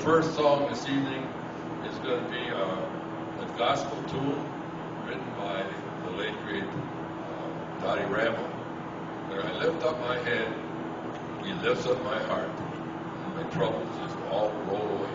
First song this evening is going to be a gospel tune written by the late great Dottie Ramble. When I lift up my head, he lifts up my heart, and my troubles just all roll away.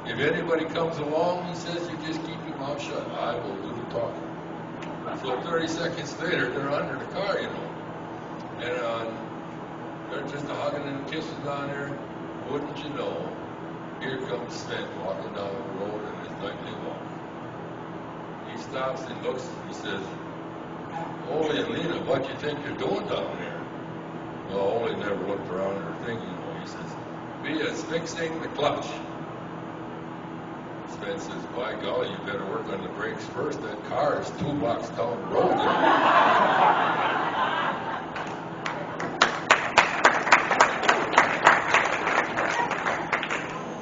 If anybody comes along, he says, you just keep your mouth shut. I will do the talking. So 30 seconds later, they're under the car, you know. And they're just hugging and kissing down there. Wouldn't you know, here comes Sven walking down the road in his nightly walk. He stops and looks and he says, Ole and Lena, what do you think you're doing down there? Well, Ole never looked around at her thing, you know. He says, we is fixing the clutch. Sven says, by golly, you better work on the brakes first. That car is 2 blocks down the road.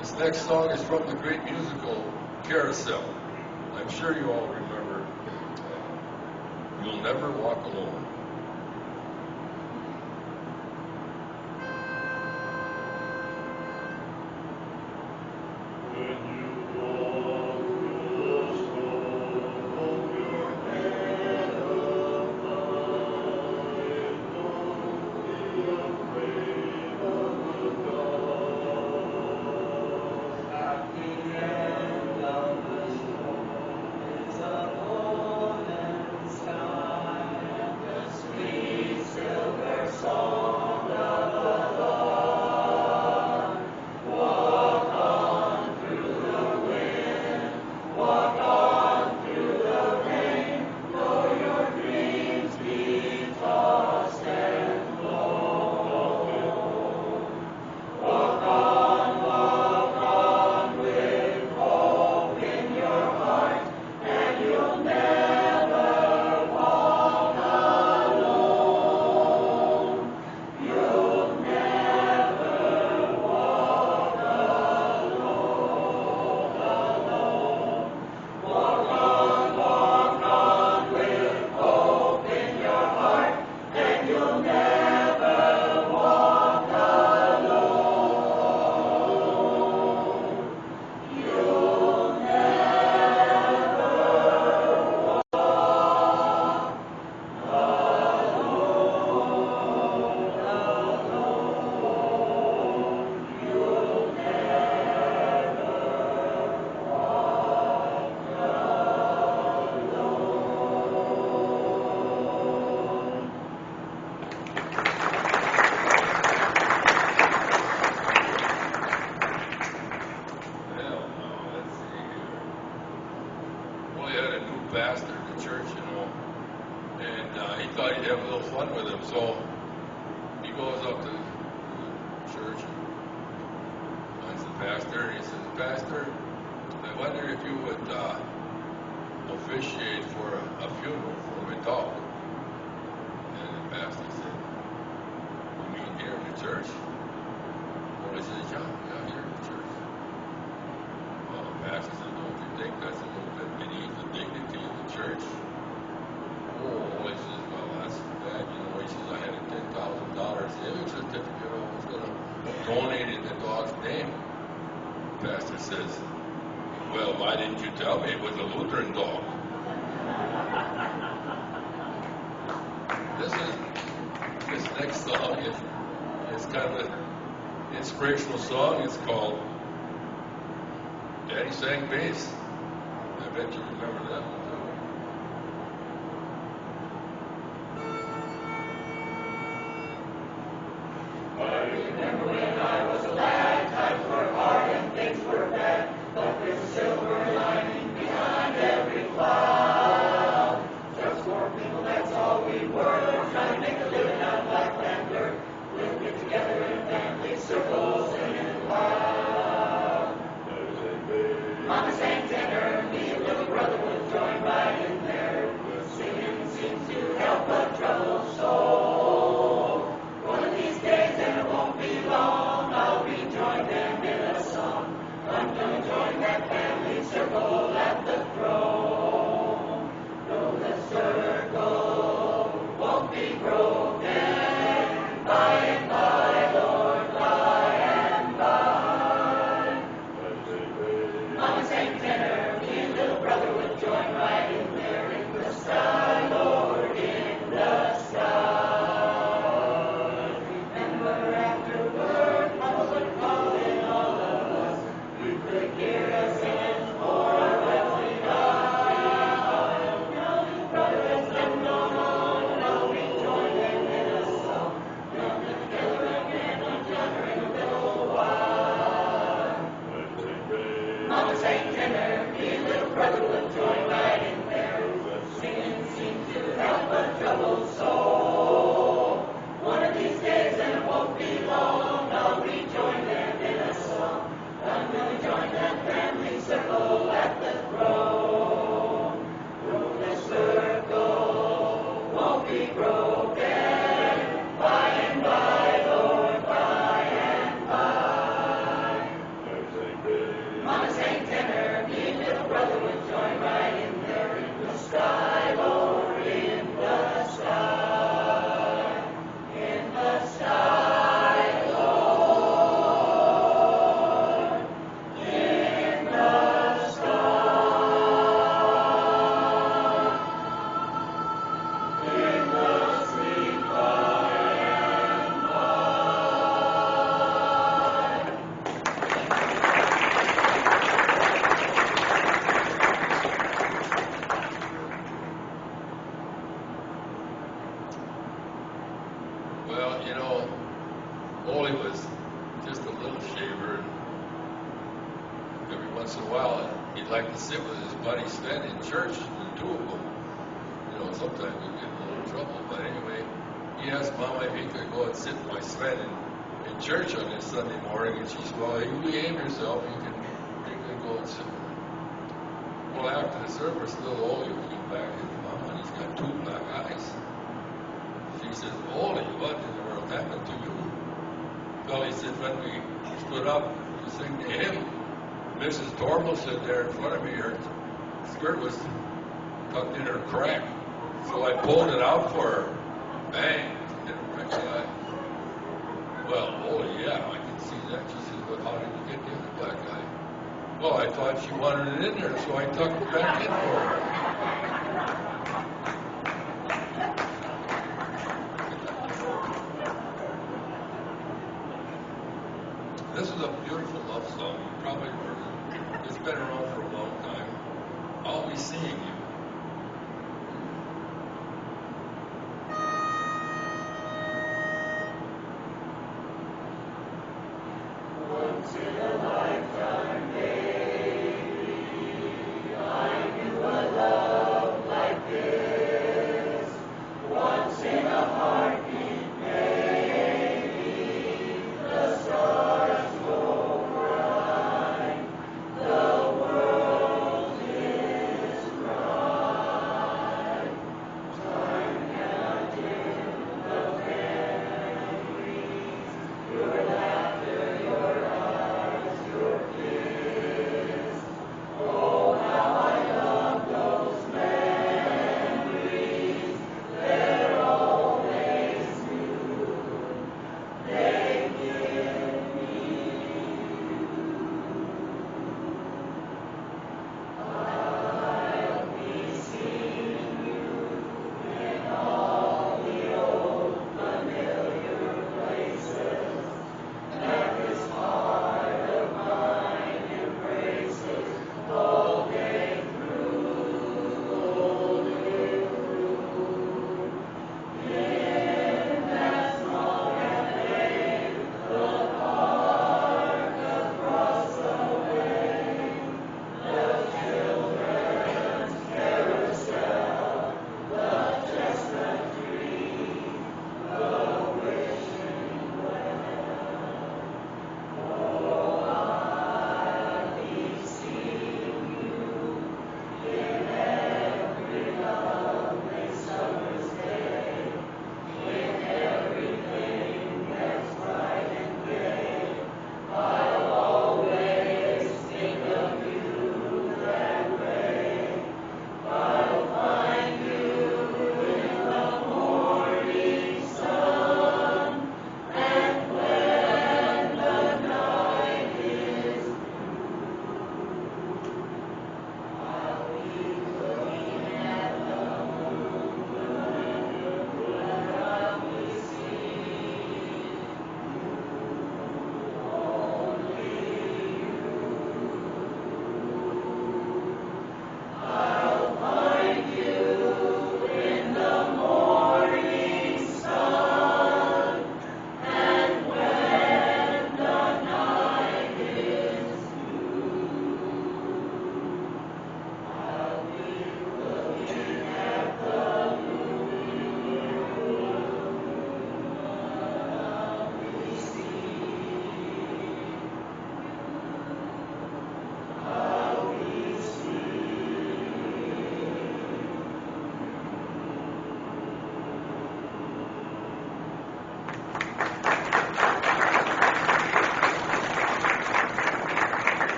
This next song is from the great musical Carousel. I'm sure you all remember You'll Never Walk Alone. Pastor, I wonder if you would officiate for a funeral for my dog. And the pastor said, you mean here in the church? Well, I said, yeah, here in the church. Well, the pastor said, don't you think that's a little bit beneath the dignity of the church? Oh, he says, well, that's bad. You know, he says, I had a $10,000 savings certificate. I was going to donate in the dog's name. The pastor says, well, why didn't you tell me it was a Lutheran dog? This next song is kind of an inspirational song. It's called Daddy Sang Bass. I bet you remember that one too. I remember when I was a lad, times were hard and things were bad, but there's a silver lining behind every cloud. Just for people, that's all we were, trying to make a living out of life and work. We'll get together in family circles singing loud. Mama sang tenor, me and little brother would join right in there. Singing seems to help a troubled soul. One of these days, and it won't be long, I'll rejoin them in a song. I'm gonna join that family circle at the throne. Though the circle won't be broken, by and by, Lord, by and by. Mama sang tenor, me and little brother would join right in there. In the sky, Lord, in the sky. Remember afterward, Mama would call in all of us. You could hear us singing for our wealthy God. Now little brother has done gone on, and I'll rejoin them in a song. We'll get together again, together in a little while. Mama sang tenor, me and little brother would join right in there. Singing seemed to help a troubled soul. One of these days, and it won't be long, I'll rejoin them in a song. I'm gonna join that family circle at the throne. Though the circle won't be broken, by and by, Lord, by and by. Mama sang tenor, me and little brother would join right in there. In the sky, Lord, in the sky. In the sky, Lord, in the sky. In the sweet by and by. Well, you know, Ole was just a little shaver, and every once in a while he'd like to sit with his buddy Sven in church, the two of them. You know, sometimes we'd get in a little trouble, but anyway, he asked Mama if he could go and sit with my Sven in church on this Sunday morning, and she said, well, you behave yourself, you can go and sit with him. Well, after the service, little Ole came back and Mama, and he's got two black eyes. She said, Ole, what in the world happened to you? Well, he said, when we stood up to sing the hymn, Mrs. Tormal said there in front of me, her skirt was tucked in her crack. So I pulled it out for her. Bang! She hit her right in the eye. Well, oh yeah, I can see that. She said, well, how did you get the other black eye? Well, I thought she wanted it in there, so I tucked it back in for her. This is a beautiful love song. You probably heard it. It's been around for a long time. I'll be seeing you. Once in a lifetime, maybe, I knew a love like this. Once in a heartbeat, maybe, the stars go bright.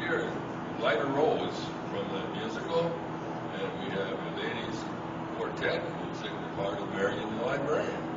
here is Light a Rose from the musical, and we have a ladies quartet who's singing the part of Marion the Librarian.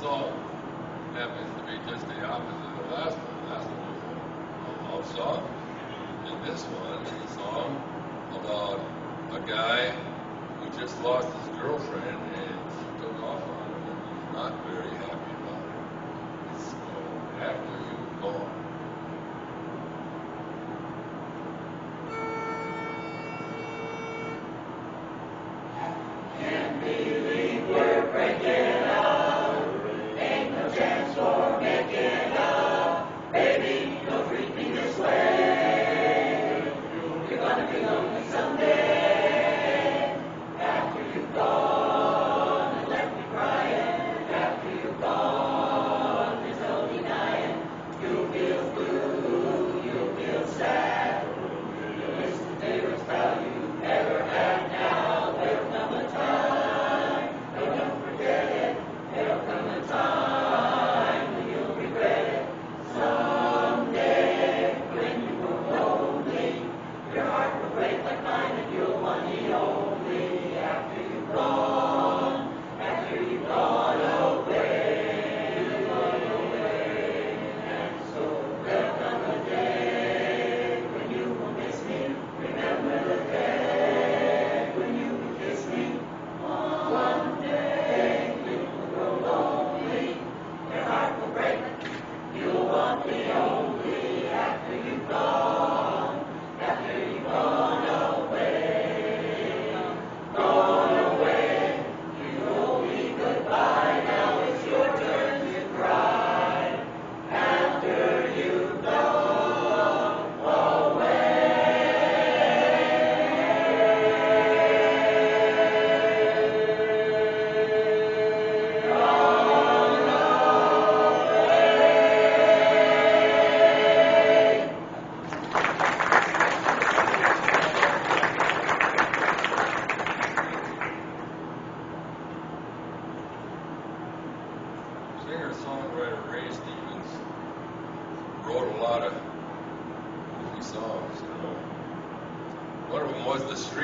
song happens to be just the opposite of the last one. The last one was a love song. And this one is a song about a guy who just lost his girlfriend and she took off on him and he's not very happy about it. It's called After You've Gone.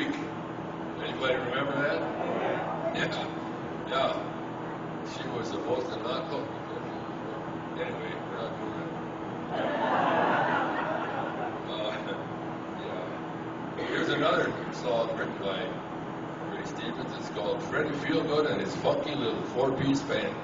Creek. Anybody remember that? Yeah. Yeah. She was supposed to not look. Anyway, we're not doing that. Yeah. Here's another song written by Ray Stevens. It's called Freddie Feelgood and his funky little four-piece band.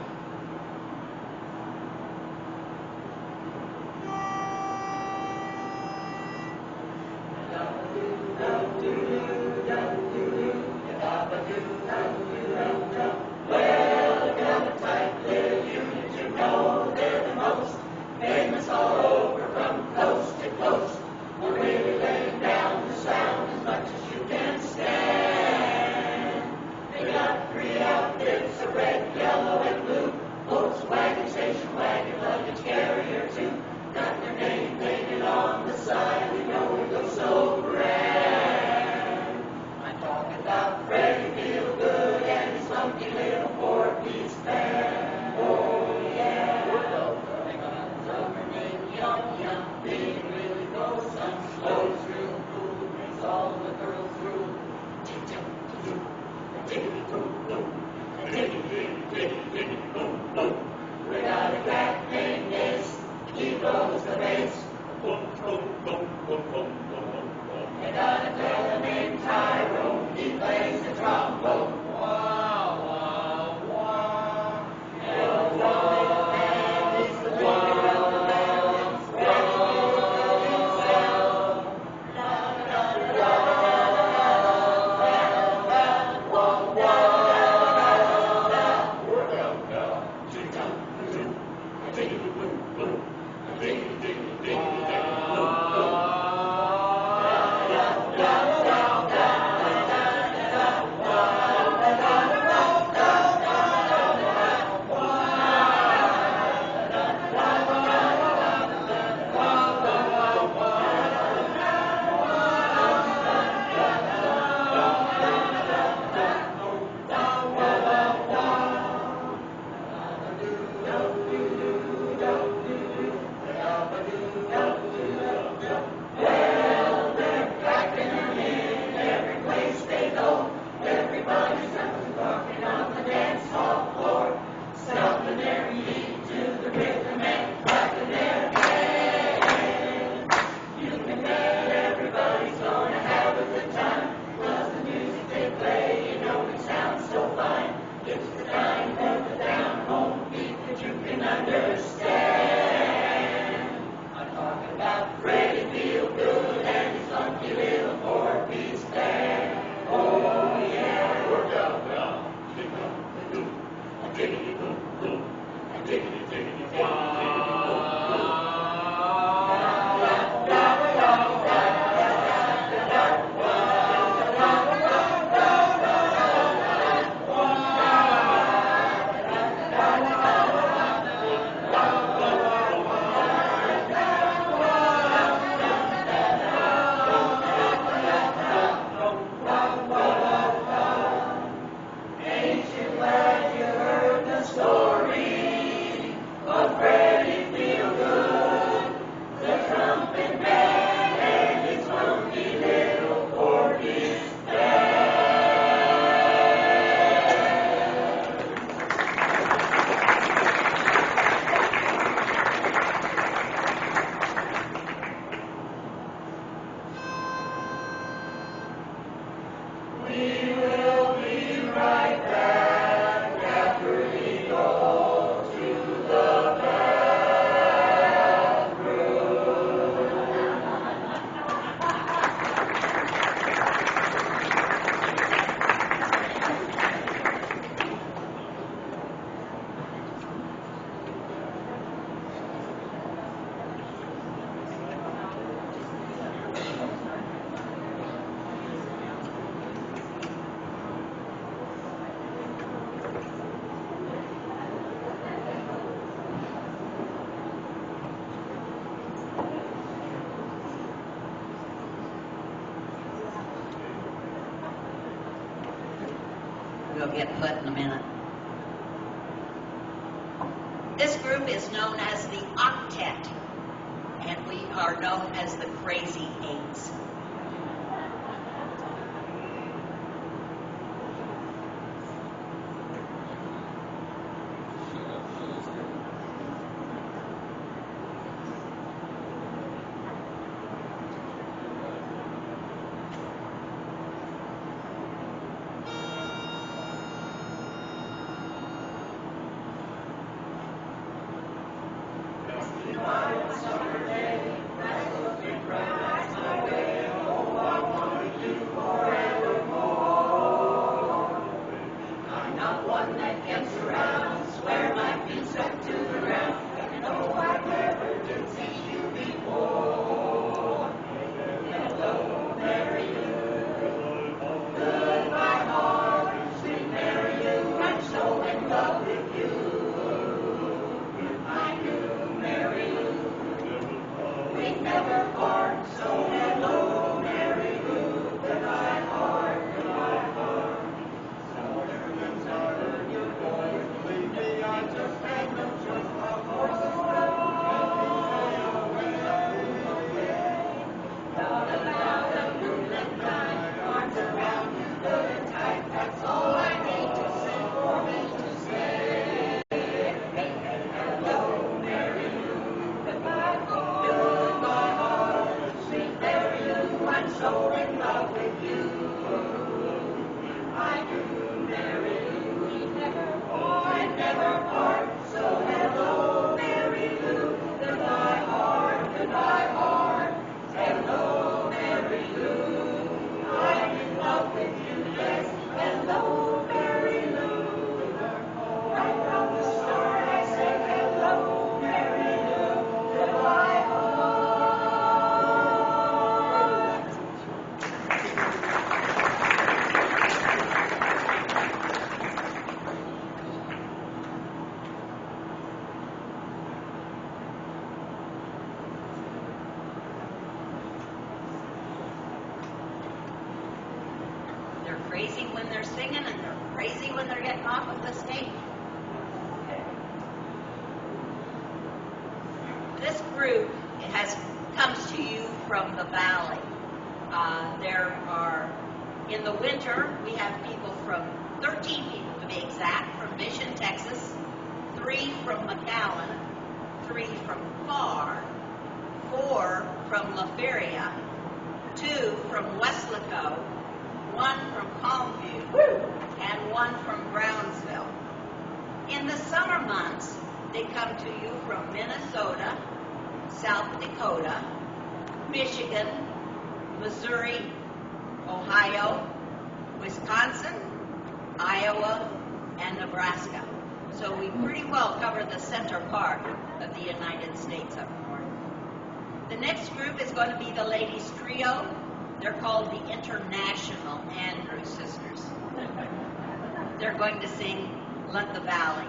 We'll get put in a minute. This group is known as the Octet, and we are known as the Crazy Eights. crazy when they're singing and they're crazy when they're getting off of the stage. This group comes to you from the valley. There are, in the winter, we have people from 13 people to be exact, from Mission, Texas, 3 from McAllen, 3 from Farr, 4 from La Feria, 2 from Weslaco, 1 from Palmview, and 1 from Brownsville. In the summer months, they come to you from Minnesota, South Dakota, Michigan, Missouri, Ohio, Wisconsin, Iowa, and Nebraska. So we pretty well cover the center part of the United States up north. The next group is going to be the ladies' trio. They're called the International Andrews Sisters. They're going to sing Let the Valley.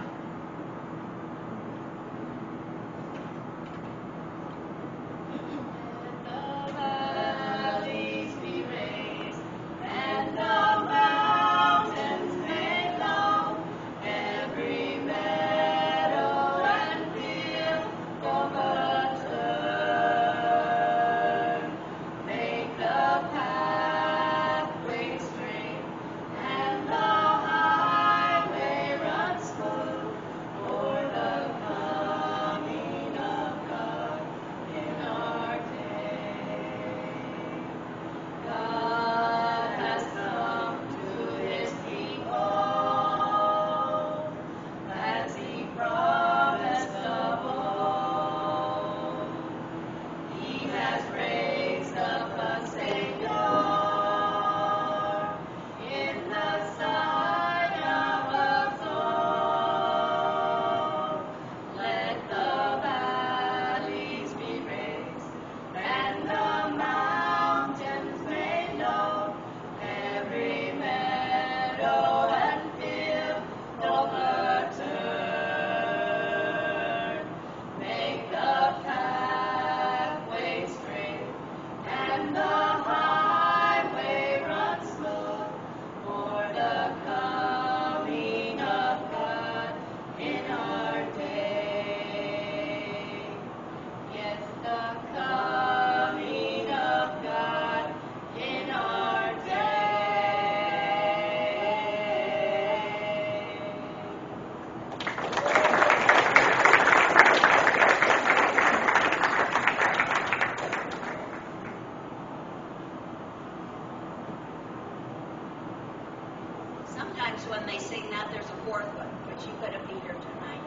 Sometimes when they sing that, there's a 4th one, but you couldn't be here tonight.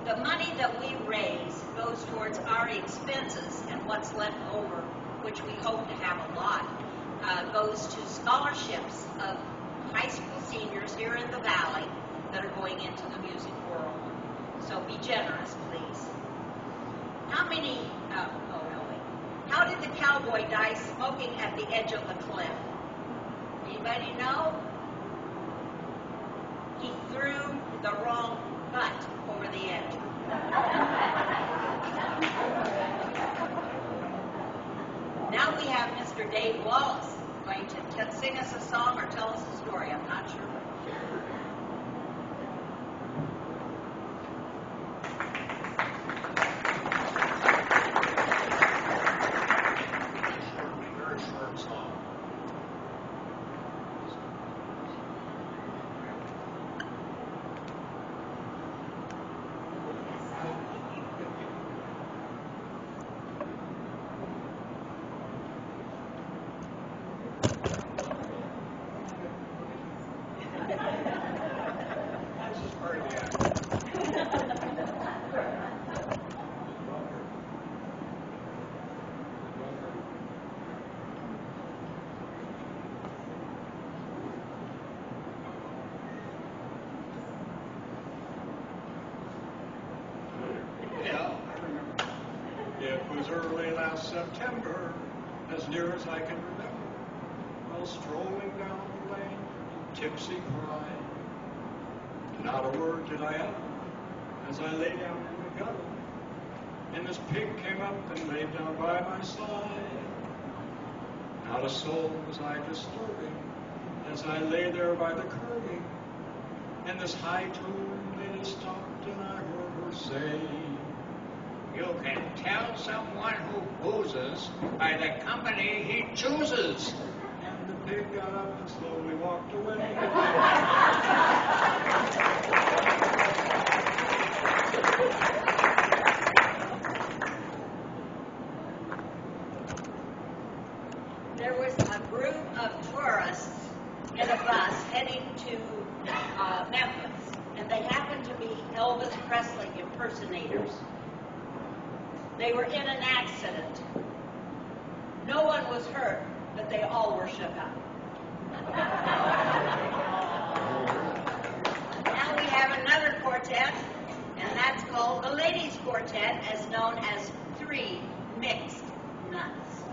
The money that we raise goes towards our expenses, and what's left over, which we hope to have a lot, goes to scholarships of high school seniors here in the Valley that are going into the music world. So be generous, please. How did the cowboy die smoking at the edge of the cliff? Anybody know? He threw the wrong butt over the edge. Now we have Mr. Dave Wallace going to sing us a song or tell us a story. I'm not sure. Very short song. That's just part of the act. Yeah, I remember. It was early last September, as near as I can remember, while strolling down the lane, tipsy pride. Not a word did I utter as I lay down in the gutter, and this pig came up and laid down by my side. Not a soul was I disturbing as I lay there by the curving. And this high-tuned lady stopped, and I heard her say, "You can tell someone who boozes by the company he chooses." And the pig got up and slowly walked away. There was a group of tourists in a bus heading to Memphis, and they happened to be Elvis Presley impersonators. They were in an accident. No one was hurt, but they all were shook up. Now we have another quartet, and that's called the Ladies Quartet, as known as Three Mixed Nuts.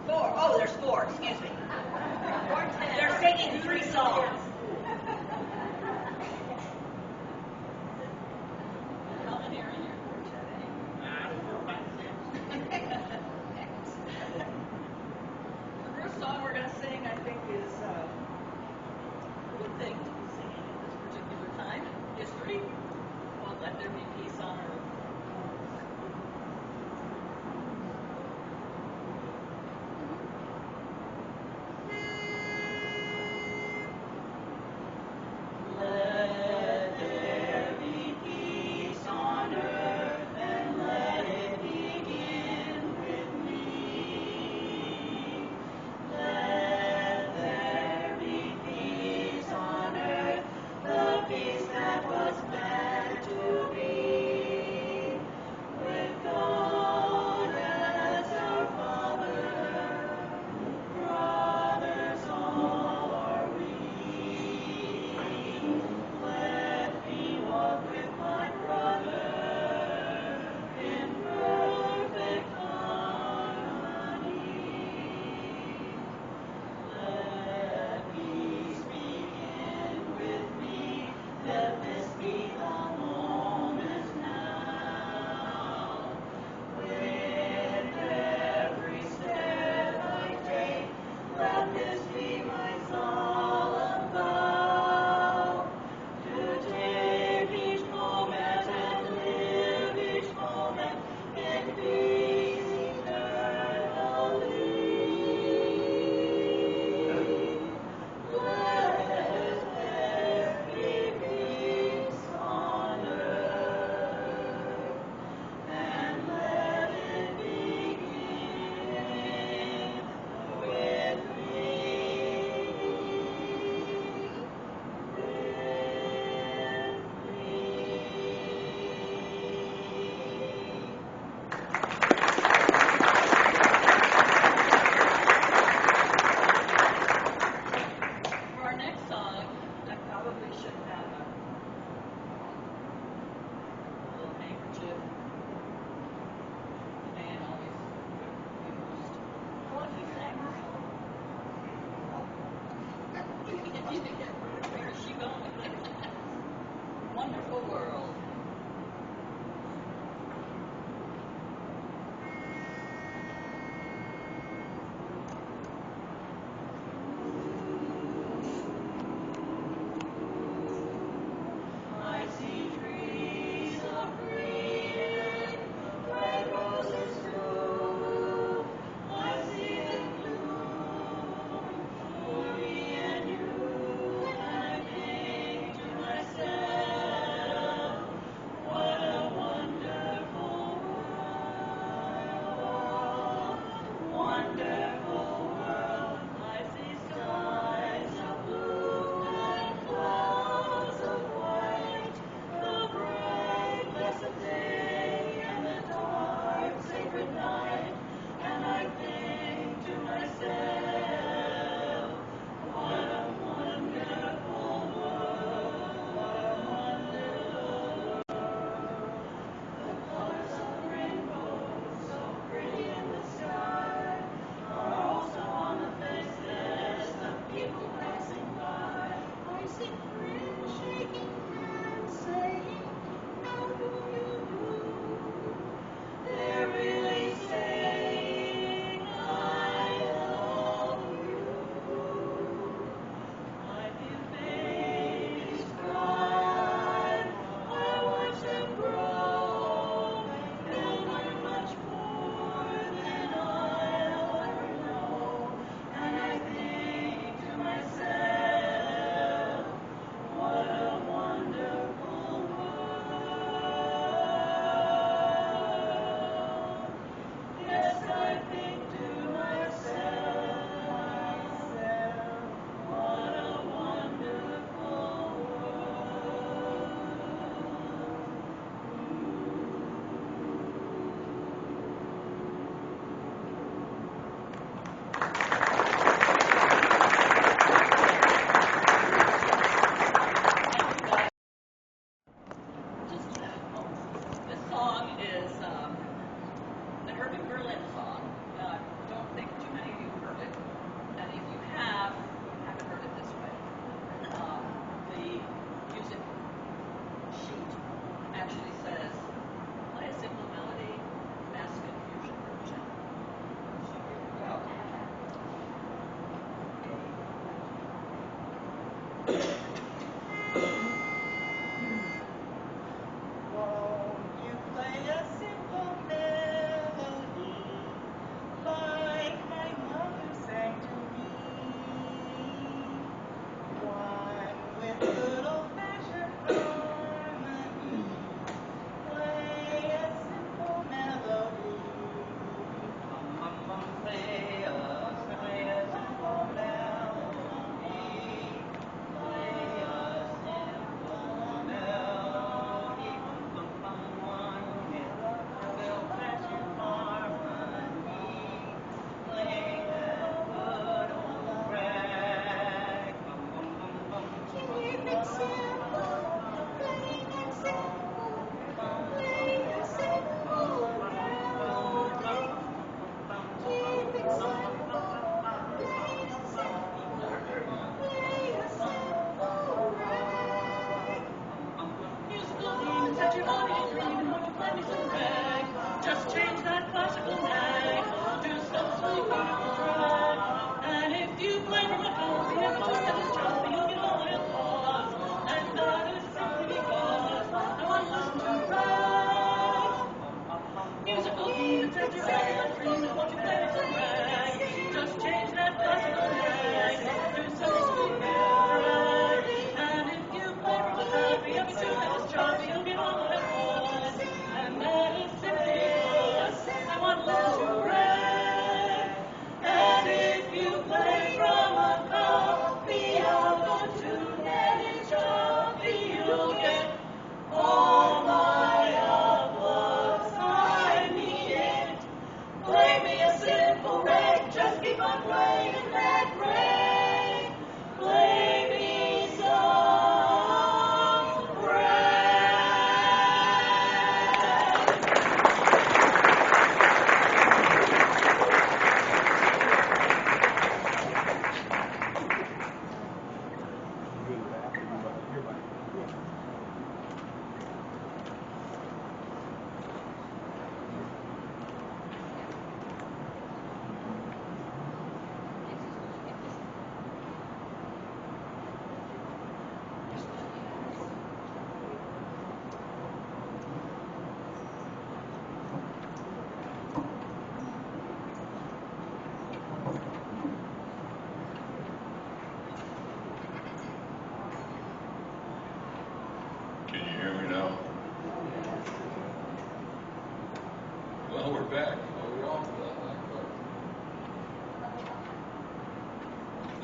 Four. Oh, there's four. Excuse me. They're singing 3 songs. How many are in your quartet? The first song we're going to sing, I think, is a good thing to be singing at this particular time in history. Called "Let There Be Peace on Earth." Let there be peace on earth, and let it begin with me. Let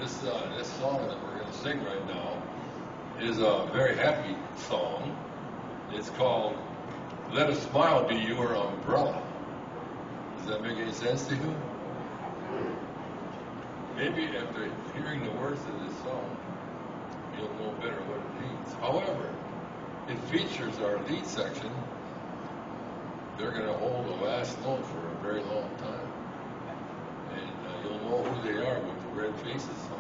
this song that we're going to sing right now is a very happy song. It's called "Let a Smile Be Your Umbrella." Does that make any sense to you? Maybe after hearing the words of this song, you'll know better what it means. However, it features our lead section. They're going to hold the last note for a very long time. And you'll know who they are with the red faces on.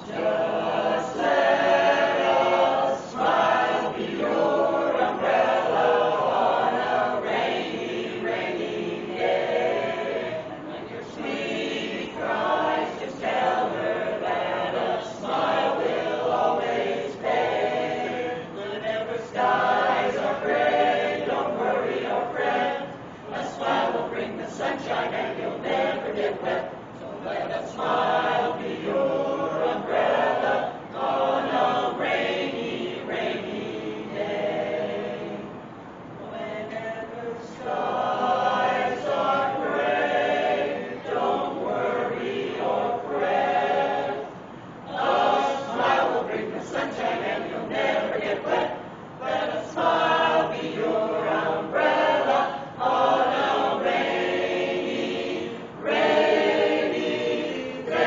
Just let a smile be your umbrella on a rainy, rainy day. When your sweet cries, just tell her that a smile will always pay. Whenever skies are gray, don't worry or fret. A smile will bring the sunshine and you'll never get wet. So let a smile be your umbrella on a rainy, rainy day. Whenever skies are gray, don't worry or fret. A smile will bring the sunshine and you'll never get wet. Let a smile be your umbrella on a rainy, rainy day.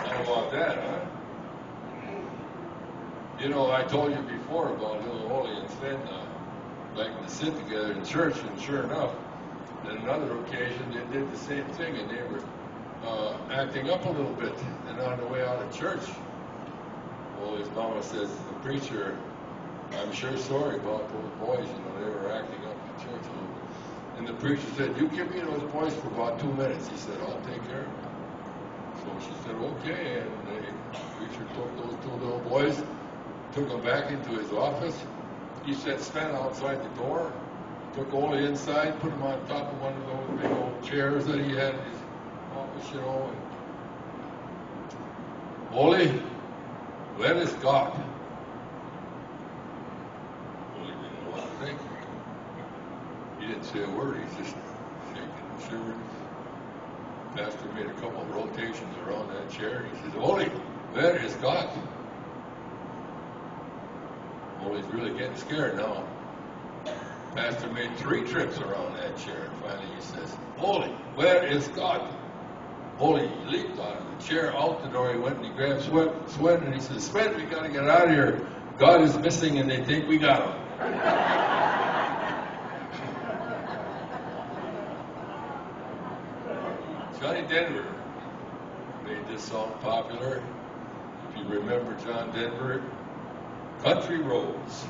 How about that, huh? You know, I told you before about little Holly and Sven liking to sit together in church, and sure enough, on another occasion they did the same thing, and they were acting up a little bit. And on the way out of church, well, his mama says to the preacher, "I'm sure sorry about those boys, you know, they were acting up in church a little bit." And the preacher said, "You give me those boys for about 2 minutes." He said, "I'll take care of them." So she said, "Okay," and the preacher took those 2 little boys, took them back into his office. He said, "Stand outside the door," took Ole inside, put him on top of one of those big old chairs that he had in his office, you know, and "Ole, where is God?" Ole didn't know what to think. He didn't say a word, he's just shaking and shivering. Pastor made a couple of rotations around that chair, and he says, "Ole, where is God?" Ole's really getting scared now. Pastor made 3 trips around that chair, and finally he says, "Ole, where is God?" Ole leaped out of the chair, out the door he went, and he grabbed Sven, and he says, "Sven, we got to get out of here. God is missing, and they think we got him." Johnny Denver made this song popular. If you remember John Denver, "Country Roads."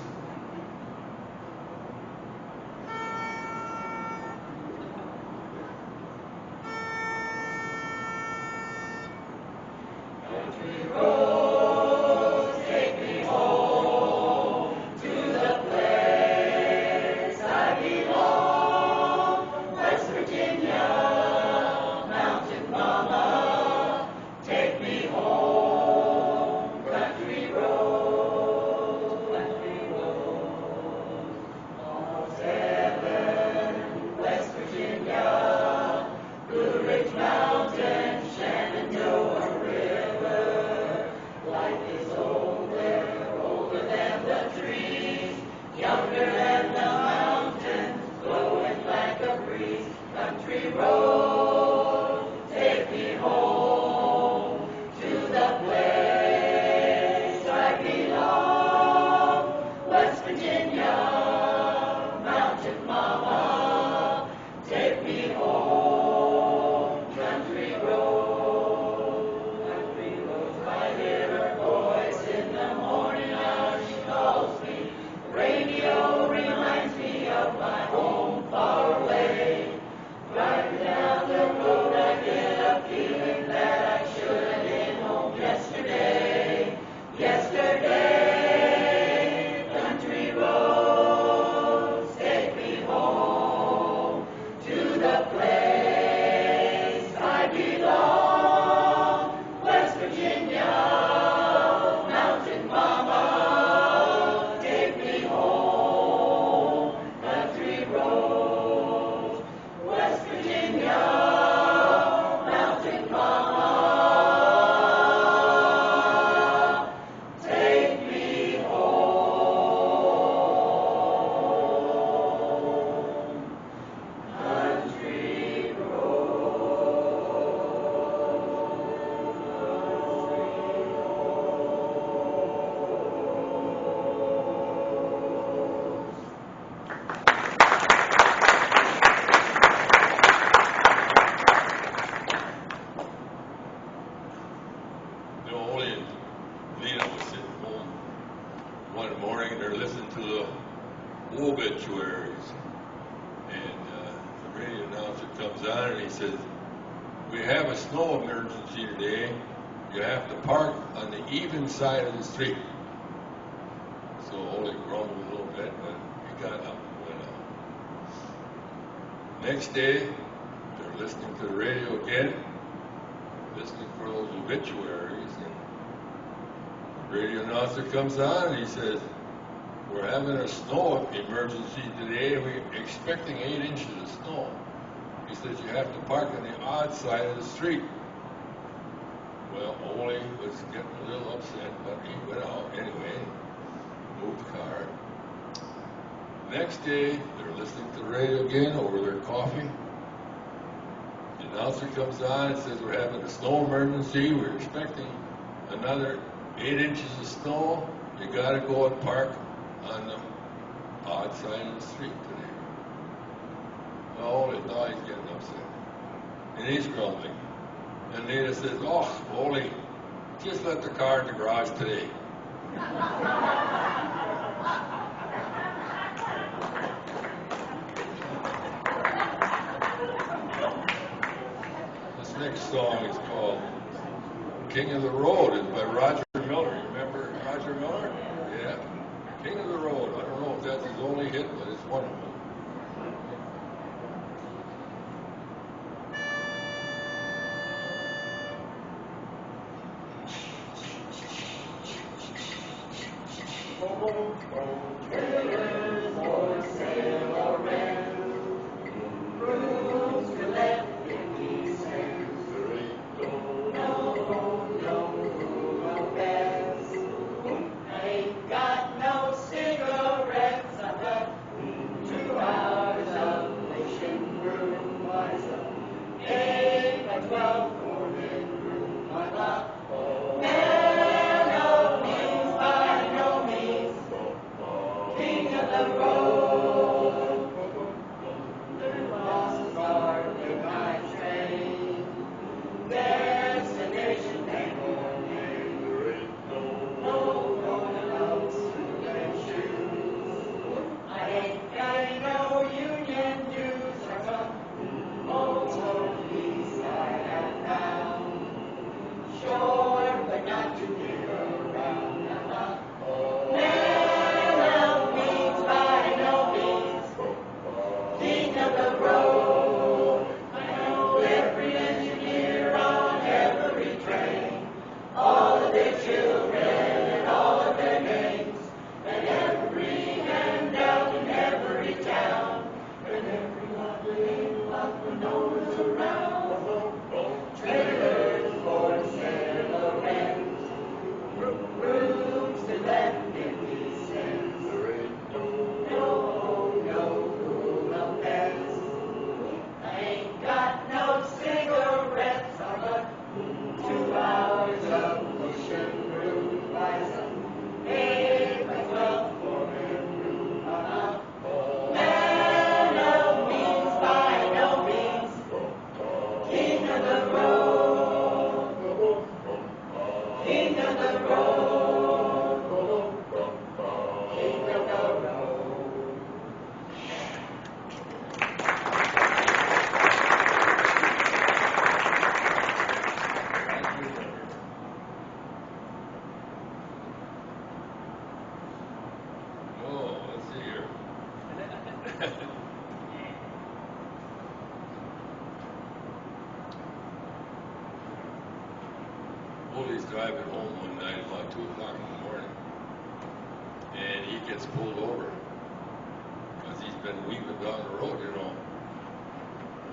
Country roads, take me home to the place I belong. West Virginia, mountain mama, take me home. Country roads, almost heaven. West Virginia, Blue Ridge Mountain, Shenandoah River. Life is older, older than the trees, younger than the mountains, blowing like a breeze. Country road, take me home to the place I belong. West Virginia, mountain mama, take me home. Country road, I hear her voice in the morning hours. She calls me. Radio reminds me of my home farm. obituaries. And the radio announcer comes on and he says, "We have a snow emergency today. You have to park on the even side of the street." So Ole grumbled a little bit, but he got up and went out. Next day, they're listening to the radio again, listening for those obituaries, and the radio announcer comes on and he says, "We're having a snow emergency today. We're expecting 8 inches of snow." He says, "You have to park on the odd side of the street." Well, Ole was getting a little upset, but he went out anyway, moved the car. Next day, they're listening to the radio again over their coffee. The announcer comes on and says, "We're having a snow emergency. We're expecting another 8 inches of snow. You got to go and park on the odd side of the street today." Well, now he's getting upset. And he's grumbling. And Nina says, "Oh, Ole, just let the car in the garage today." This next song is called "King of the Road." It's by Roger Miller. You remember Roger Miller? Yeah. "King of the Road." I don't know if that's his only hit, but it's one of them. Ole's driving home one night about 2 o'clock in the morning, and he gets pulled over because he's been weaving down the road, you know.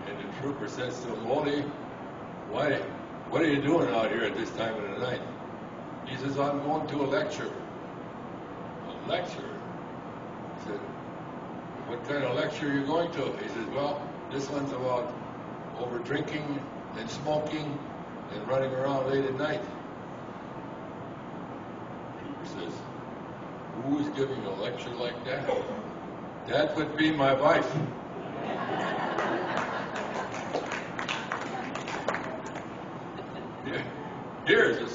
And the trooper says to him, "Ole, what are you doing out here at this time of the night?" He says, "I'm going to a lecture." "A lecture?" He said, "What kind of lecture are you going to?" He says, "Well, this one's about over drinking and smoking and running around late at night." The trooper says, "Who is giving a lecture like that?" "That would be my wife." Here's a